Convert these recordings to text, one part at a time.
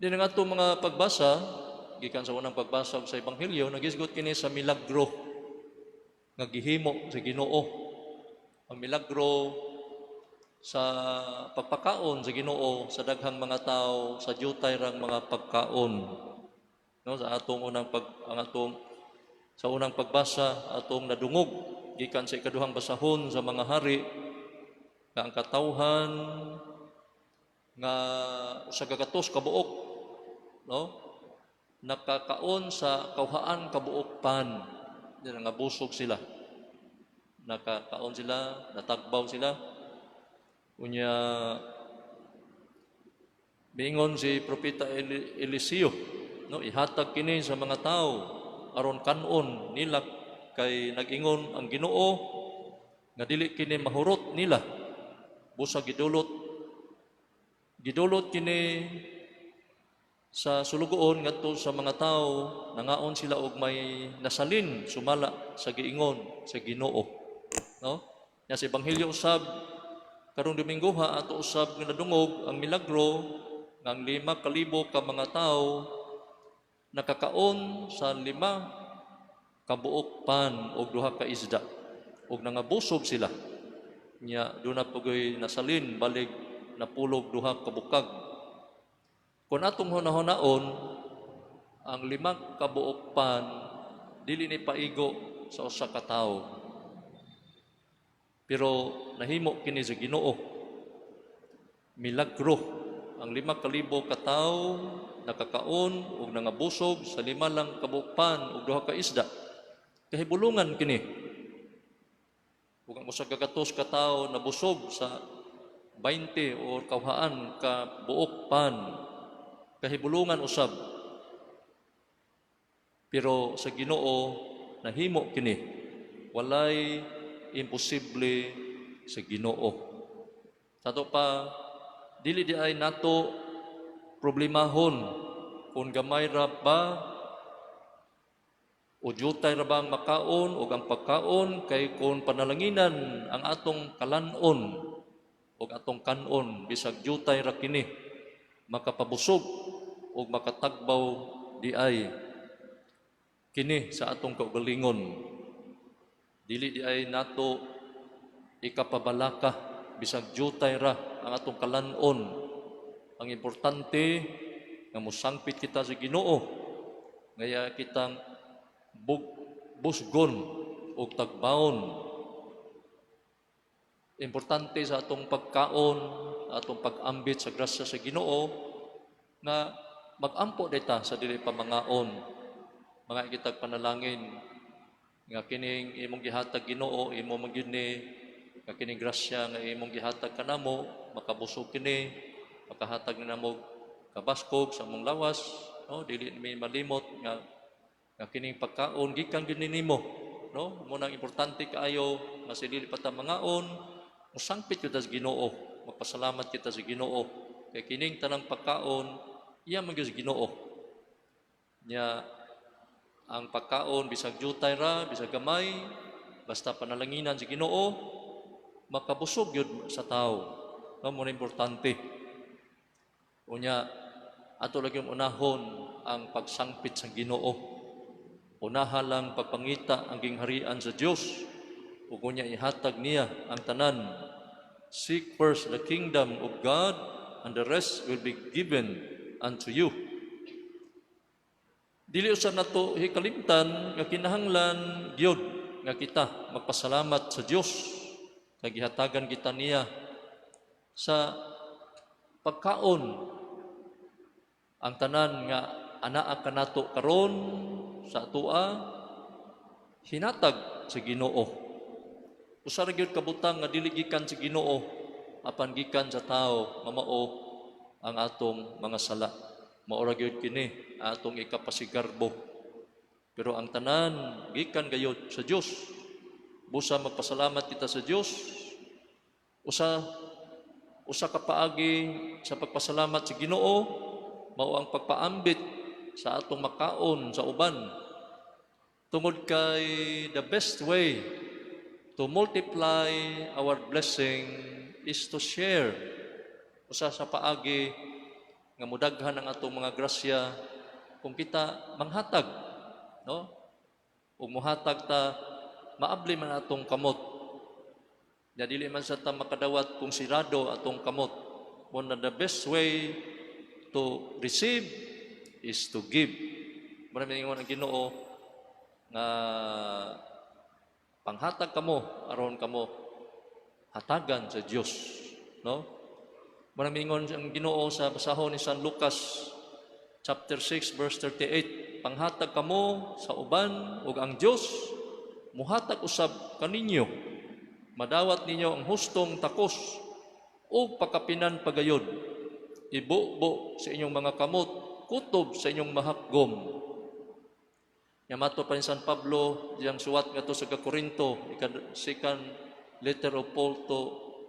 Di nga itong mga pagbasa, gikan sa unang pagbasa sa Ebanghelyo, nagisgot kini sa milagro nga gihimo sa Ginoo. Ang milagro sa pagpakaon sa Ginoo sa daghang mga tao sa diutay rang mga pagkaon. No, sa atong sa unang pagbasa atong nadungog gikan sa ikaduhang basahon sa mga hari nga ang katawhan nga usa ka gatos ka buok, no, nakakaon sa kauhaan ka buok pan, dili nga busog sila, nakakaon sila, natagbaw sila. Unya miingon si propeta Eliseo, no, ihatag kini sa mga tao aron kanon nila, kay nag-ingon ang Ginoo nga dili kini mahurot nila, busa gidulot kini sa sulugoon ngadto sa mga tao, nangaon sila og may nasalin sumala sa giingon sa Ginoo, no. Nya sa Ebanghelyo usab karong Domingo ato usab nga nadungog ang milagro nga ang 5,000 ka mga tao nakakaon sa 5 ka buok pan og 2 ka isda, og nangabusog sila. Nya doon na pugoy nasalin balig napulog 2 ka bukag. Kung atong hunahunaon, ang 5 ka buok pan dili ni paigo sa usa ka tawo, pero nahimo kini sa Ginoo. Milagro, ang 5,000 ka tawo nakakaon ug nangabusog sa 5 lang ka buok pan ug 2 ka isda. Kahibulungan kini. Ug ang usa ka gatos ka tawo nabusog sa 20 o kauhaan ka buok pan, kahibulungan usab. Pero sa Ginoo nahimo kini, walay imposible sa Ginoo. Sato pa, dili di ay nato problemahon kung gamay ra ba o jutay ra ba ang makaon o ang pagkaon, kay kung panalanginan ang atong kalanon o atong kanon, bisag jutay ra kini, makapabusog o makatagbaw di ay kini sa atong kaugalingon. Dili di ay nato ikapabalaka bisag jutay ra ang atong kalanon. Ang importante nga mosangpit kita sa Ginoo, ngaya kitang busgon o tagbawon. Importante sa atong pagkaon, atong pag-ambit sa grasya sa Ginoo, nga mag-ampo dita sa dili pamangaon. Mga kitag panalangin nga kining imong gihatag Ginoo, imo magyud ni nga kining grasya nga imong gihatag kanamo, makabusog kini, makahatag namo kabaskog sa among lawas, no, dili mi malimot nga kining pagkaon gikan gyud nimo, no. Muna importante kaayo nga sa dili pa ta mangaon, musangpit kita sa Ginoo, magpasalamat kita sa Ginoo, kay kining tanang pagkaon iya man gyud sa Ginoo. Nya ang pagkaon bisag jutay ra, bisag gamay, basta panalanginan sa Ginoo, makabusog yun sa tao. No, muna importante. Unya, ato lagi unahon ang pagsangpit sa Ginoo. Unaha lang pagpangita ang gingharian sa Dios, ug unya ihatag niya ang tanan. Seek first the kingdom of God, and the rest will be given unto you. Dili usab nato hikalimtan nga kinahanglan gyud nga kita magpasalamat sa Dios kay gihatagan kita niya sa pagkaon. Ang tanan nga anaa kanato karon sa atua hinatag sa Ginoo. Usa ra gyud kabutang nga dili gikan sa Ginoo, apan gikan sa tao, mamao ang atong mga sala. Maura gyud kini atong ikapasigarbo. Pero ang tanan gikan gayud sa Dios. Busa magpasalamat kita sa Dios. Usa ka paagi sa pagpasalamat sa Ginoo mao ang pagpaambit sa atong makaon sa uban. Tungod kay the best way to multiply our blessing is to share. Usa sa paagi nga mudaghan ang atong mga grasya kung kita manghatag, no? Ug muhatag ta maabli man atong kamot. Ya dili man sa ta makadawat kung sirado atong kamot. One of the best way to receive is to give. Marami ingon ang Ginoo nga panghatag kamo aron kamo hatagan sa Dios, no? Marami ingon ang Ginoo sa basahon ni San Lucas chapter 6 verse 38, panghatag kamo sa uban ug ang Dios muhatag usab kaninyo. Madawat ninyo ang hustong takos o pakapinan pagayod. Ibubo sa inyong mga kamot, kutob sa inyong mahakgom. Yamato pa ni San Pablo, diyang suwat nga to sa Korinto, second letter of Paul to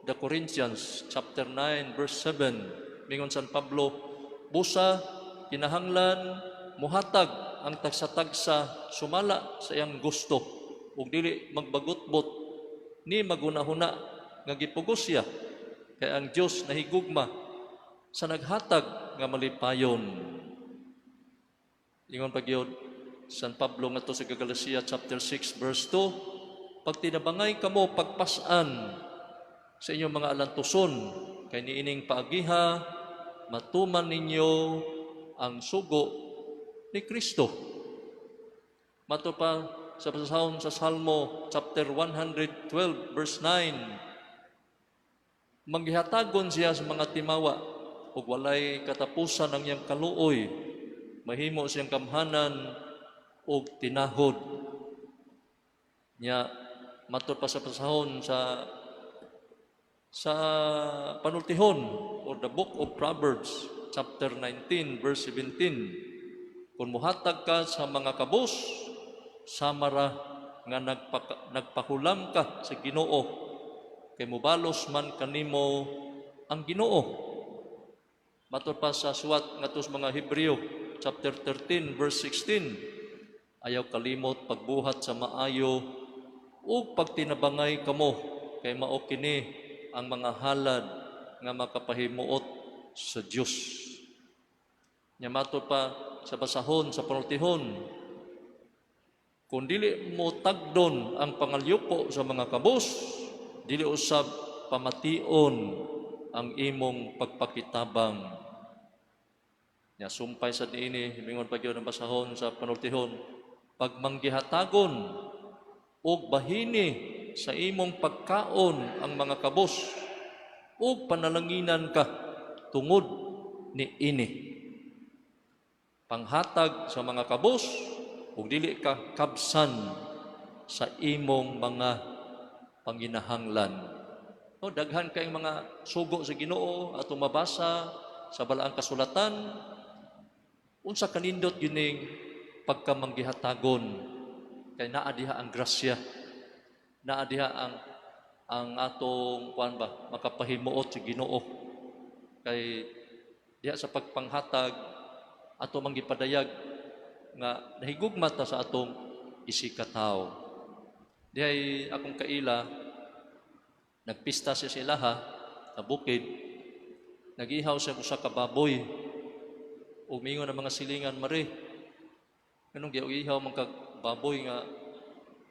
the Corinthians, chapter 9, verse 7. Mingon San Pablo, busa, kinahanglan, muhatag ang tagsa-tagsa, sumala sa iyang gusto, ug dili magbagutbot, ni magunahuna nga gipugos siya, kay ang Dios nahigugma sa naghatag nga malipayon. Ingon pagyod San Pablo ngadto sa Galatia chapter 6 verse 2, pag tinabangay kamo pagpasan sa inyong mga alantuson, kay niining paagiha matuman ninyo ang sugo ni Kristo. Mato pa sa basahon sa Salmo chapter 112 verse 9, manggihatagon siya sa mga timawa ug walay katapusan ang iyang kaluoy, mahimo siyang kamhanan ug tinahod nya. Matud pa sa basahon sa panultihon or the book of Proverbs chapter 19 verse 17, kung muhatag ka sa mga kabus, samara nga nagpahulam ka sa Ginoo, kay mubalos man kanimo ang Ginoo. Matud pa sa suwat ngadto sa mga Hebreo chapter 13 verse 16, ayaw kalimot pagbuhat sa maayo ug pagtinabangay kamo, kay mao kini ang mga halad nga makapahimuot sa Dios. Nya matud pa sa basahon sa panultihon, kung dili mo tagdon ang pangalyupo sa mga kabus, dili usab pamation ang imong pagpakitabang. Nya sumpay sa diini, mingon pa gyud ang basahon sa panultihon, pagmanggihatagon ug bahini sa imong pagkaon ang mga kabus, ug panalanginan ka tungod ni ini. Panghatag sa mga kabus ug dili ka kabsan sa imong mga panginahanglan. O daghan kay mga sugo sa Ginoo atong mabasa sa balaang kasulatan, unsa kanindot gining pagkamanggihatagon, kay naa diha ang grasya, naa diha ang atong kuan ba makapahimuot sa Ginoo, kay diha sa pagpanghatag ato manggipadayag nga nahigugma ta sa atong isikataw. Dihay akong kaila, nagpista siya sa ilaha sa bukid, nagihaw siya usa ka baboy, umingon ang mga silingan, mari kanong giihaw man kag baboy nga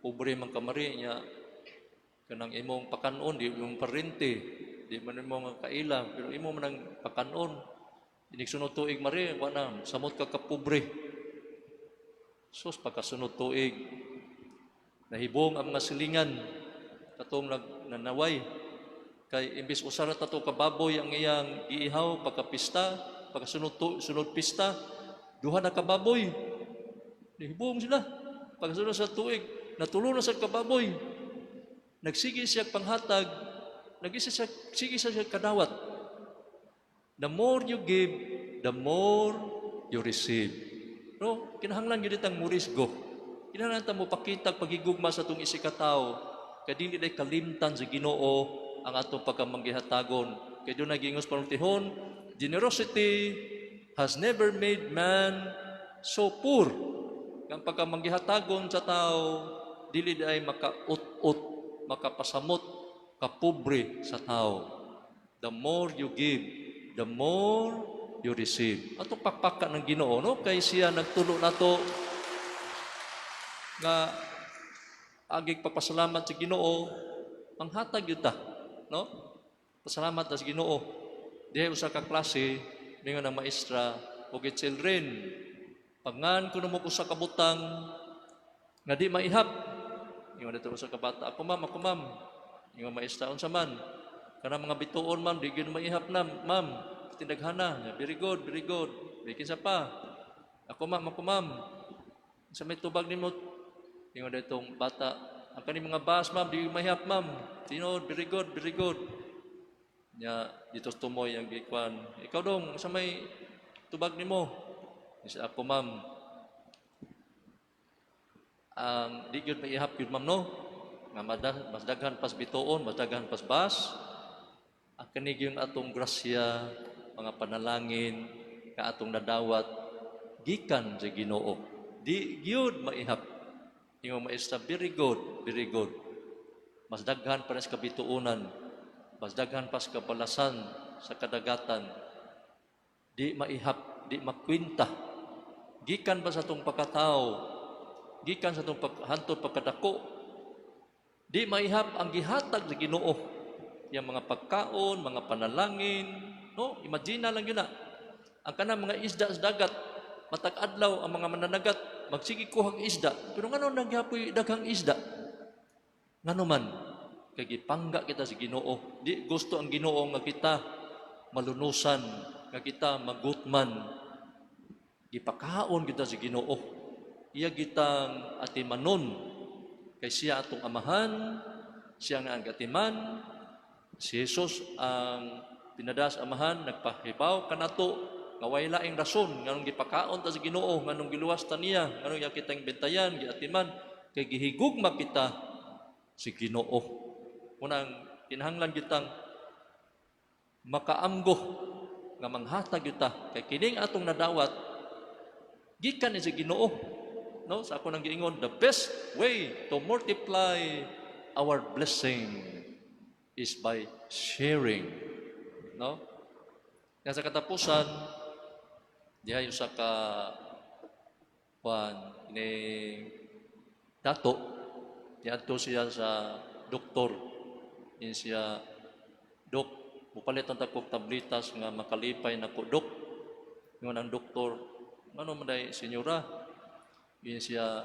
pobre man ka mari nya, kanang imong pakanon di imong parente, di man imong kaila, pero imo man ang pakanon, iniksunod tuig mari wala samot ka kapobre. Sus, pagkasunod tuig, nahibong ang mga silingan, katong nanaway, kay imbis usara tato kababoy ang iyang iihaw, pagkapista, pagkasunod pista, duha na kababoy, nahibong sila, pagkasunod sa tuig, natulo na sa kababoy, nagsige siya panghatag, sige siya kadawat. The more you give, the more you receive. No, kinahanglan gyud itang murisgo. Kinahanglan ta mo pakita pagigugma sa atong isikataw, kay dili day kalimtan sa Ginoo ang atong pagkamanggihatagon. Kay dunay gingos panultihon, generosity has never made man so poor. Ang pagkamanggihatagon sa tao dili day makaut-ut, makapasamot, kapobre sa tao. The more you give, the more you receive. Atong pakpaka ng Ginoo, no? Kay siya nagtulo nato nga agig pagpasalamat sa Ginoo, manghatag yun ta, no? Pasalamat ta sa Ginoo. Dihay usa ka klase, mingon ng maestra, okay children, pangan kuno mo ko sa kabutang, nga di maihap. Ingon dito usa ka bata, ako ma'am. Ingon maestra, unsa man? Kana mga bituon ma'am, di gyud maihap na, ma'am. Tindaghana, very good. Bikin sa pa. Ako ma'am. Sa may tubag nimo, ingon ditong bata, ang kani mga bas ma'am, di mahihap ma'am. Tinod, very good. Nya dito tumoy ang gikwan. Ikaw dong sa may tubag nimo. Isa ako ma'am. Ang di gyud maihap gyud ma'am no. Nga mas daghan pas bituon, mas daghan pas bas. Ang kani gyud atong grasya, mga panalangin ka atong nadawat gikan sa Ginoo. Di gyud maihap. Ingon maestra, very good. Mas daghan pa sa kabituunan, mas daghan pa sa kabalasan sa kadagatan. Di maihap, di makwinta. Gikan ba sa itong pagkatao, gikan sa itong hantod pagkadako, di maihap ang gihatag sa Ginoo. Yung mga pagkaon, mga panalangin, no? Imagine lang yun na. Ang kanang mga isda sa dagat, matag adlaw ang mga mananagat, magsige kuhang isda. Pero ngano nagyapoy daghang isda? Ngano man? Kay gipangga kita sa Ginoo. Di gusto ang Ginoo nga kita malunusan, nga kita magutman. Gipakaon kita sa Ginoo. Iya gitang atimanon. Kay siya atong amahan, siya nga ang atiman. Si Jesus ang pinadas amahan, nagpahibaw kanato nga way laing rason nganong gipakaon ta sa Ginoo, nganong giluwas ta niya, nganong ya kitang bentayan, giatiman kay gihigugma kita si Ginoo. Unang kinahanglan kitang makaamgo nga manghatag yuta kay kining atong nadawat gikan ni si Ginoo. No, sa ako nang giingon, the best way to multiply our blessing is by sharing. No? Kaya sa katapusan, diha yung sa ini dato, diadto siya sa doktor. Yan siya, Dok, mupalit ang takog tablitas nga makalipay na ko, Dok. Yung ang doktor, ano maday, senyora? Yan siya,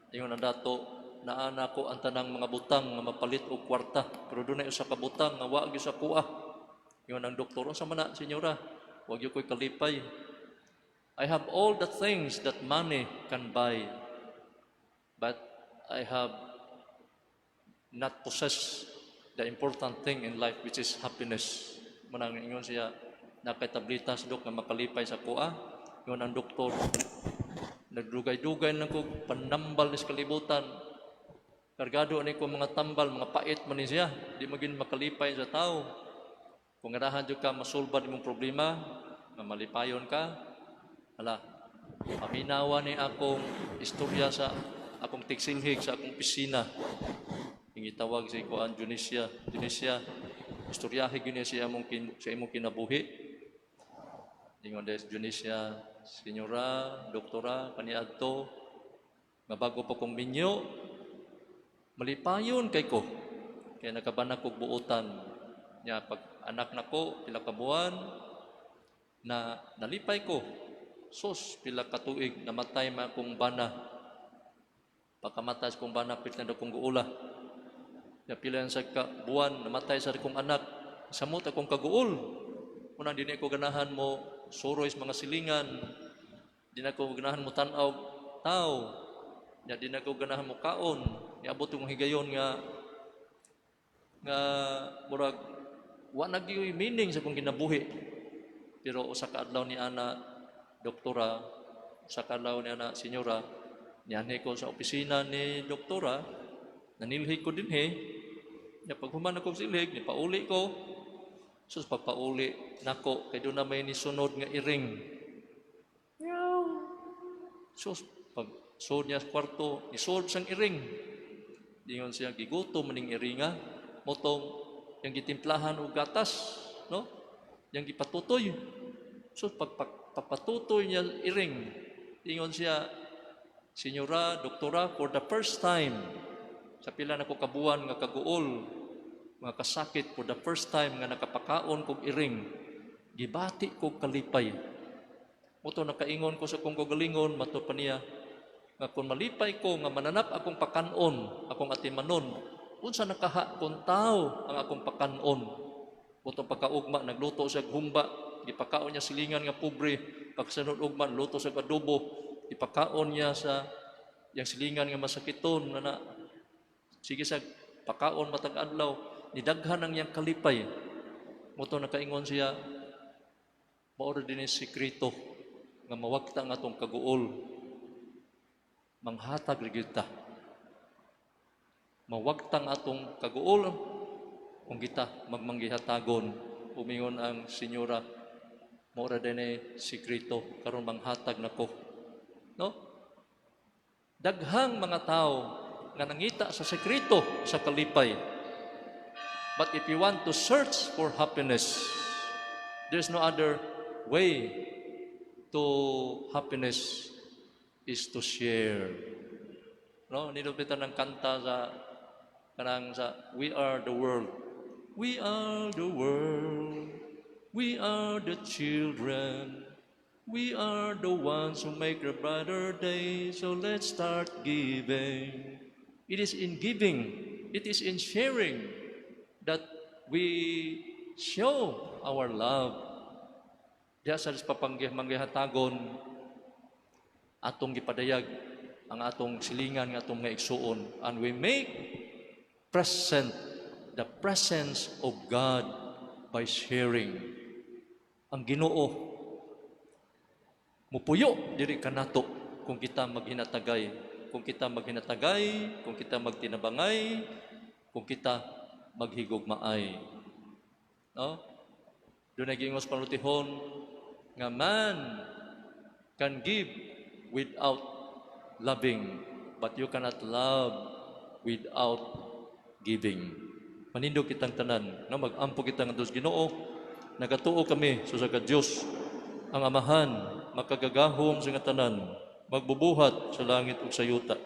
yung ang dato, naana ko ang tanang mga butang nga mapalit o kwarta. Pero doon ay usa ka butang nga wag sa kuha. Yung ang doktor, unsa man na, senyora? Wag ko'y kalipay. I have all the things that money can buy, but I have not possessed the important thing in life, which is happiness. Manang ingon siya, nakatablitas dok nga makalipay sa kuha. Yung ang doktor, nagdugay-dugay lang ko, panambal sa kalibutan. Kargado ni ko mga tambal, mga pait man siya, di maging makalipay sa tao. Kung arahan ka masulbad imong problema, nga malipayon ka, hala, paminawa ni akong istorya sa akong tiksilhig sa akong pisina. Ingitawag si Kuan Junesia, istoryahe gyud siya sa imong kinabuhi. Ingon des Junesia, senyora, doktora, kaniadto, nga bago pa kong minyo, malipayon kay ko. Kaya nakabanak kog buotan. Nya pag anak nako pila ka buwan na nalipay ko. Sus pila ka tuig namatay man akong bana. Pagkamatay kong bana pit na kong guula. Ya pila sa ka buwan namatay sa kong anak. Samot akong kaguol. Unang dinhi ko ganahan mo suroy sa mga silingan. Di na ko ganahan mo tan-aw tao. Ya di na ko ganahan mo kaon. Niabot yung higayon nga murag wa nagyoy meaning sa kong kinabuhi. Pero usa ka adlaw ni ana doktora, usa ka adlaw ni ana senyora, nianhi ko sa opisina ni doktora, nanilhi ko dinhi. Ya paghuman ako silhig, ni pauli ko. Sus pagpauli nako kay do na may nisunod nga iring. Sus pag sud niya sa kwarto, isod sang iring. Dingon siya gigutom maning iringa, motong yang gitimplahan og gatas, no? Yang gipatutoy. So pagpapatutoy niya iring, ingon siya, Senyora, doktora, for the first time, sa pila na ko kabuan nga kaguol, mga kasakit, for the first time nga nakapakaon kog iring, gibati kog kalipay. Muto nakaingon ko sa kong kagalingon, mato pa niya, nga kung malipay ko, nga mananap akong pakanon, akong atimanon, unsa nakaha kung tao ang akong pakanon. Muto pagkaugma, nagluto siya humba, ipakaon niya silingan nga pobre, pagsunod ugma, luto siya adobo, ipakaon niya sa yang silingan nga masakiton, na sige sa pakaon matag adlaw, nidaghan ang yang kalipay. Muto nakaingon siya, maoro din sikreto, nga mawagta nga atong kaguol, manghatag rigid ta. Mawagtang atong kaguol kung kita magmanggihatagon. Umingon ang senyora, maura din sikreto karon manghatag nako. No? Daghang mga tao nga nangita sa sekreto sa kalipay. But if you want to search for happiness, there's no other way to happiness is to share. No, nilupitan ng kanta sa kanang sa We Are the World. We are the world. We are the children. We are the ones who make a brighter day. So let's start giving. It is in giving, it is in sharing that we show our love. Diya sa papanggihatagon, atong gipadayag ang atong silingan nga atong nga igsuon, and we make present the presence of God by sharing. Ang Ginoo mupuyo diri kanato kung kita maghinatagay, kung kita maghinatagay, kung kita magtinabangay, kung kita maghigugmaay. No? Doon nagingos panutihon nga man can give without loving, but you cannot love without giving. Manindog kitang tanan, no? Mag-ampo kitang Diyos Ginoo, nagatuo kami sa Diyos, ang Amahan, makagagahom sa nga tanan, magbubuhat sa langit ug sa yuta.